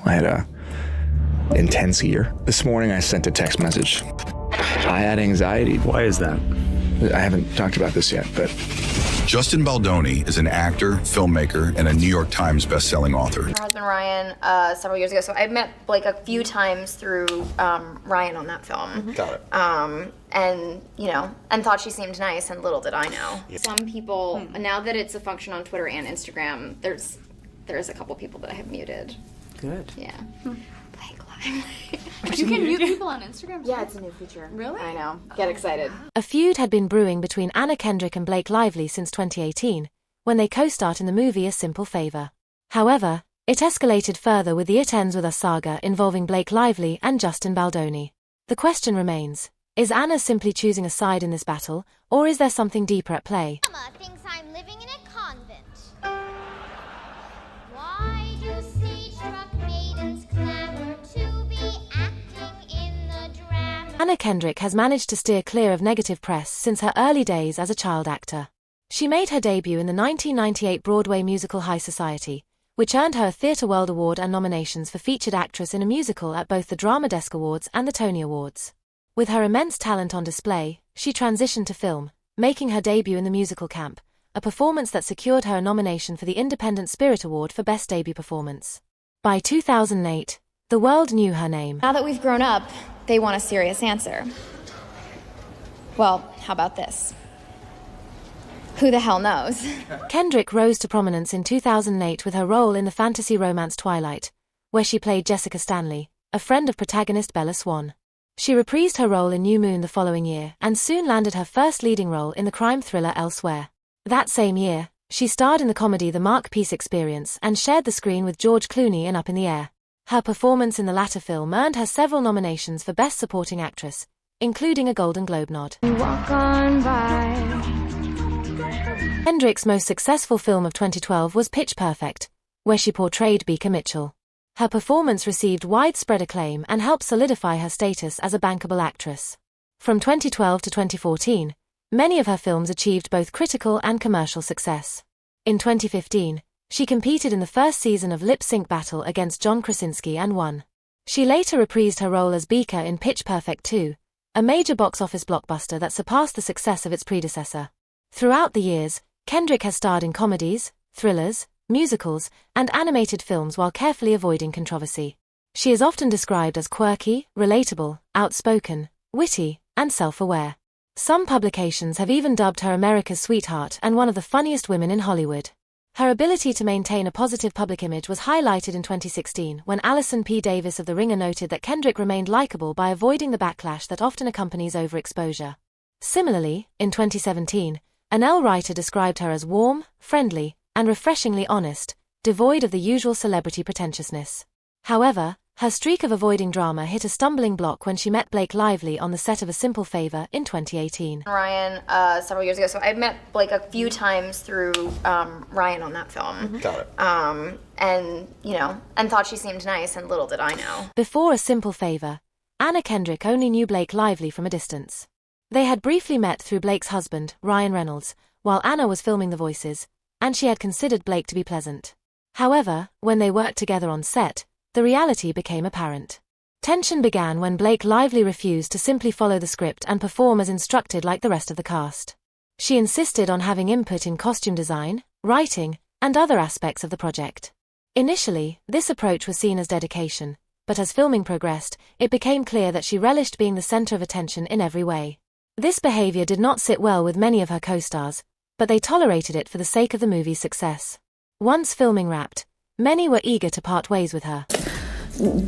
I had a intense year. This morning I sent a text message. I had anxiety. Why is that? I haven't talked about this yet, but... Justin Baldoni is an actor, filmmaker, and a New York Times bestselling author. My husband Ryan, several years ago, so I met Blake a few times through Ryan on that film. Got it. And, you know, and thought she seemed nice, and little did I know. Yeah. Some people, now that it's a function on Twitter and Instagram, there's a couple people that I have muted. Good. Yeah. You can mute people on Instagram too? Yeah, it's a new feature. Really? I know. Get excited. A feud had been brewing between Anna Kendrick and Blakelively since 2018, when they co-starred in the movie A Simple Favor. However, it escalated further with the It Ends With Us saga involving Blakelively and Justin Baldoni. The question remains, is Anna simply choosing a side in this battle, or is there something deeper at play? Mama thinks I'm living in a convent. Why do stage-struck maidens clamor to be acting in the drama? Anna Kendrick has managed to steer clear of negative press since her early days as a child actor. She made her debut in the 1998 Broadway musical High Society, which earned her a Theatre World Award and nominations for Featured Actress in a Musical at both the Drama Desk Awards and the Tony Awards. With her immense talent on display, she transitioned to film, making her debut in the musical camp, a performance that secured her a nomination for the Independent Spirit Award for Best Debut Performance. By 2008, the world knew her name. Now that we've grown up, they want a serious answer. Well, how about this? Who the hell knows? Kendrick rose to prominence in 2008 with her role in the fantasy romance Twilight, where she played Jessica Stanley, a friend of protagonist Bella Swan. She reprised her role in New Moon the following year and soon landed her first leading role in the crime thriller Elsewhere. That same year, she starred in the comedy The Mark Peace Experience and shared the screen with George Clooney in Up in the Air. Her performance in the latter film earned her several nominations for Best Supporting Actress, including a Golden Globe nod. Walk on by. Kendrick's most successful film of 2012 was Pitch Perfect, where she portrayed Beaker Mitchell. Her performance received widespread acclaim and helped solidify her status as a bankable actress. From 2012 to 2014, many of her films achieved both critical and commercial success. In 2015, she competed in the first season of Lip Sync Battle against John Krasinski and won. She later reprised her role as Beaker in Pitch Perfect 2, a major box office blockbuster that surpassed the success of its predecessor. Throughout the years, Kendrick has starred in comedies, thrillers, musicals, and animated films while carefully avoiding controversy. She is often described as quirky, relatable, outspoken, witty, and self-aware. Some publications have even dubbed her America's sweetheart and one of the funniest women in Hollywood. Her ability to maintain a positive public image was highlighted in 2016 when Allison P. Davis of The Ringer noted that Kendrick remained likable by avoiding the backlash that often accompanies overexposure. Similarly, in 2017, an Elle writer described her as warm, friendly, and refreshingly honest, devoid of the usual celebrity pretentiousness. However, her streak of avoiding drama hit a stumbling block when she met Blakelively on the set of A Simple Favor in 2018. Ryan, several years ago, so I met Blake a few times through Ryan on that film. Got it. And, you know, and thought she seemed nice, and little did I know. Before A Simple Favor, Anna Kendrick only knew Blakelively from a distance. They had briefly met through Blake's husband, Ryan Reynolds, while Anna was filming The Voices, and she had considered Blake to be pleasant. However, when they worked together on set, the reality became apparent. Tension began when Blakelively refused to simply follow the script and perform as instructed like the rest of the cast. She insisted on having input in costume design, writing, and other aspects of the project. Initially, this approach was seen as dedication, but as filming progressed, it became clear that she relished being the center of attention in every way. This behavior did not sit well with many of her co-stars, but they tolerated it for the sake of the movie's success. Once filming wrapped, many were eager to part ways with her.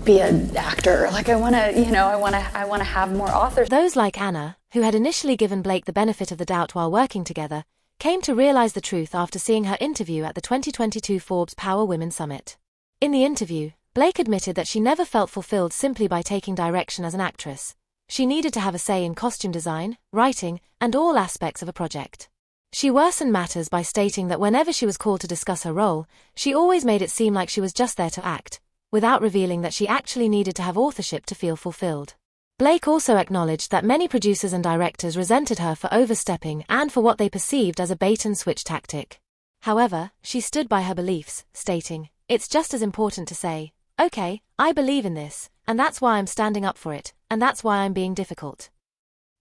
Be an actor. Like I want to have more authors. Those like Anna, who had initially given Blake the benefit of the doubt while working together, came to realize the truth after seeing her interview at the 2022 Forbes Power Women Summit. In the interview, Blake admitted that she never felt fulfilled simply by taking direction as an actress. She needed to have a say in costume design, writing, and all aspects of a project. She worsened matters by stating that whenever she was called to discuss her role, she always made it seem like she was just there to act, without revealing that she actually needed to have authorship to feel fulfilled. Blake also acknowledged that many producers and directors resented her for overstepping and for what they perceived as a bait-and-switch tactic. However, she stood by her beliefs, stating, "It's just as important to say, "Okay, I believe in this, and that's why I'm standing up for it, and that's why I'm being difficult."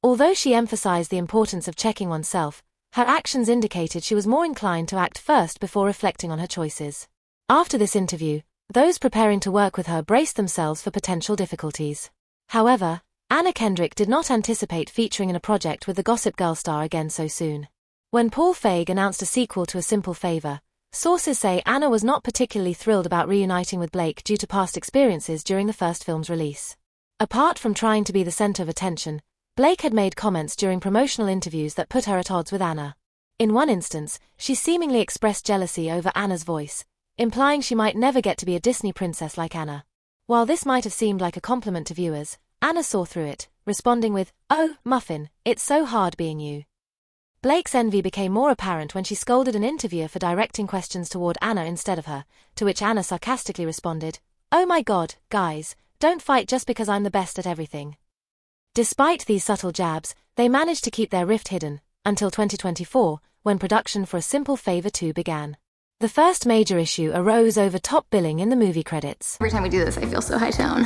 Although she emphasized the importance of checking oneself, her actions indicated she was more inclined to act first before reflecting on her choices. After this interview, those preparing to work with her braced themselves for potential difficulties. However, Anna Kendrick did not anticipate featuring in a project with the Gossip Girl star again so soon. When Paul Feig announced a sequel to A Simple Favor, sources say Anna was not particularly thrilled about reuniting with Blake due to past experiences during the first film's release. Apart from trying to be the center of attention, Blake had made comments during promotional interviews that put her at odds with Anna. In one instance, she seemingly expressed jealousy over Anna's voice, implying she might never get to be a Disney princess like Anna. While this might have seemed like a compliment to viewers, Anna saw through it, responding with, "Oh, Muffin, it's so hard being you." Blake's envy became more apparent when she scolded an interviewer for directing questions toward Anna instead of her, to which Anna sarcastically responded, "Oh my God, guys, don't fight just because I'm the best at everything." Despite these subtle jabs, they managed to keep their rift hidden, until 2024, when production for A Simple Favor 2 began. The first major issue arose over top billing in the movie credits. Every time we do this, I feel so high tone.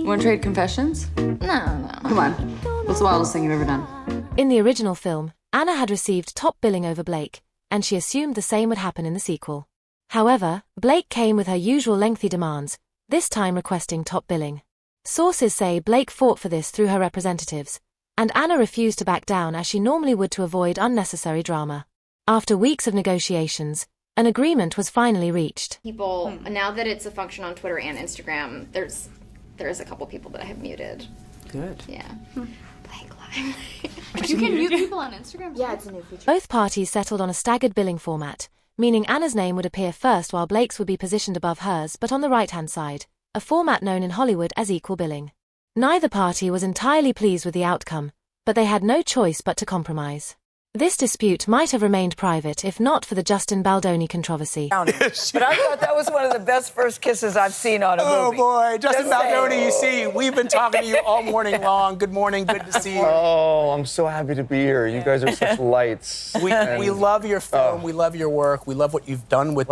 Want to trade confessions? No. Come on. What's the wildest thing you've ever done? In the original film, Anna had received top billing over Blake, and she assumed the same would happen in the sequel. However, Blake came with her usual lengthy demands, this time requesting top billing. Sources say Blake fought for this through her representatives, and Anna refused to back down as she normally would to avoid unnecessary drama. After weeks of negotiations, an agreement was finally reached. People, now that it's a function on Twitter and Instagram, there's a couple people that I have muted. Good. Yeah. Blakelively. You can mute people on Instagram? Yeah, it's a new feature. Both parties settled on a staggered billing format, meaning Anna's name would appear first while Blake's would be positioned above hers but on the right-hand side, a format known in Hollywood as equal billing. Neither party was entirely pleased with the outcome, but they had no choice but to compromise. This dispute might have remained private if not for the Justin Baldoni controversy. But I thought that was one of the best first kisses I've seen on a movie. Oh, boy. Justin Just saying. Baldoni, you see, we've been talking to you all morning long. Good morning. Good to see you. Oh, I'm so happy to be here. You guys are such lights. We love your film. We love your work. We love what you've done with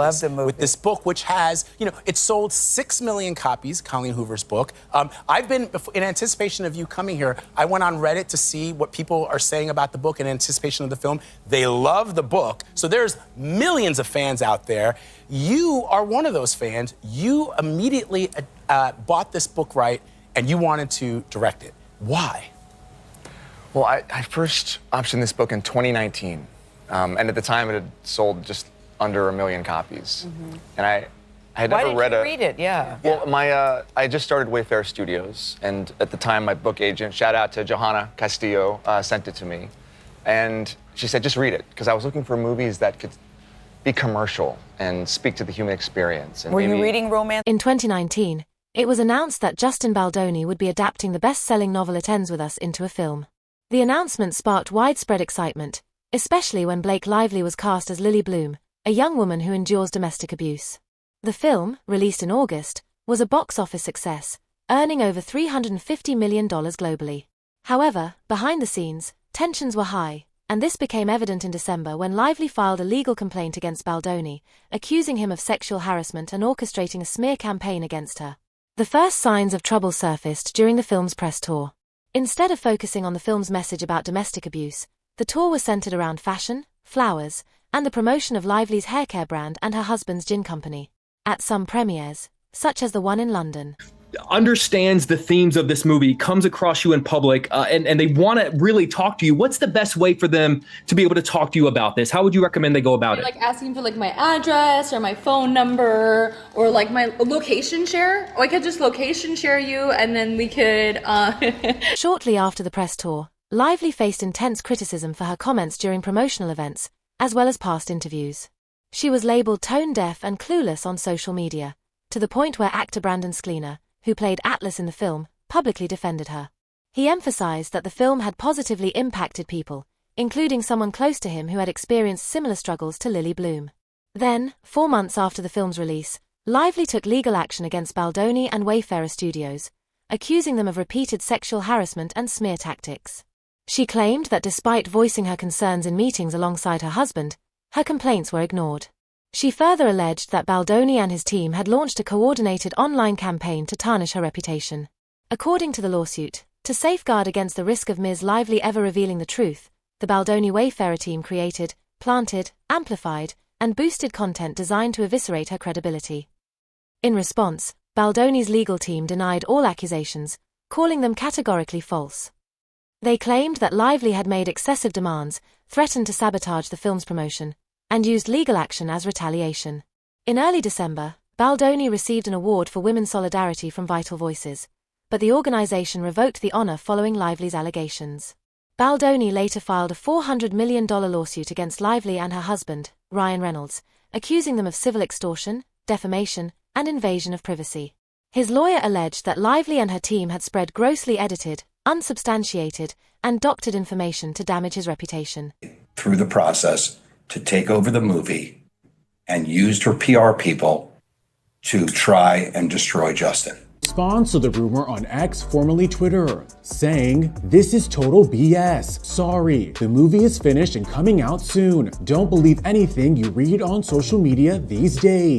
this book, which has, it sold 6 million copies, Colleen Hoover's book. I've been, in anticipation of you coming here, I went on Reddit to see what people are saying about the book in anticipation of the film. They love the book. So there's millions of fans out there. You are one of those fans. You immediately bought this book right, and you wanted to direct it. Why? Well, I first optioned this book in 2019. And at the time, it had sold just under 1 million copies. Mm-hmm. And I had never read Why did you read it? Yeah. Well, I just started Wayfair Studios. And at the time, my book agent, shout out to Johanna Castillo, sent it to me. And she said, just read it, because I was looking for movies that could be commercial and speak to the human experience. And Were you reading romance? In 2019, it was announced that Justin Baldoni would be adapting the best-selling novel It Ends With Us into a film. The announcement sparked widespread excitement, especially when Blakelively was cast as Lily Bloom, a young woman who endures domestic abuse. The film, released in August, was a box office success, earning over $350 million globally. However, behind the scenes, tensions were high, and this became evident in December when Lively filed a legal complaint against Baldoni, accusing him of sexual harassment and orchestrating a smear campaign against her. The first signs of trouble surfaced during the film's press tour. Instead of focusing on the film's message about domestic abuse, the tour was centered around fashion, flowers, and the promotion of Lively's haircare brand and her husband's gin company. At some premieres, such as the one in London, understands the themes of this movie, comes across you in public, and they want to really talk to you, what's the best way for them to be able to talk to you about this? How would you recommend they go about it? Like asking for my address or my phone number or my location share? Or I could just location share you and then we could... Shortly after the press tour, Lively faced intense criticism for her comments during promotional events, as well as past interviews. She was labeled tone-deaf and clueless on social media, to the point where actor Brandon Sklenar, who played Atlas in the film, publicly defended her. He emphasized that the film had positively impacted people, including someone close to him who had experienced similar struggles to Lily Bloom. Then, 4 months after the film's release, Lively took legal action against Baldoni and Wayfarer Studios, accusing them of repeated sexual harassment and smear tactics. She claimed that despite voicing her concerns in meetings alongside her husband, her complaints were ignored. She further alleged that Baldoni and his team had launched a coordinated online campaign to tarnish her reputation. According to the lawsuit, to safeguard against the risk of Ms. Lively ever revealing the truth, the Baldoni Wayfarer team created, planted, amplified, and boosted content designed to eviscerate her credibility. In response, Baldoni's legal team denied all accusations, calling them categorically false. They claimed that Lively had made excessive demands, threatened to sabotage the film's promotion, and used legal action as retaliation. In early December, Baldoni received an award for women's solidarity from Vital Voices, but the organization revoked the honor following Lively's allegations. Baldoni later filed a $400 million lawsuit against Lively and her husband, Ryan Reynolds, accusing them of civil extortion, defamation, and invasion of privacy. His lawyer alleged that Lively and her team had spread grossly edited, unsubstantiated, and doctored information to damage his reputation. Through the process to take over the movie and used her PR people to try and destroy Justin. Response to the rumor on X, formerly Twitter, saying, "This is total BS. Sorry, the movie is finished and coming out soon. Don't believe anything you read on social media these days."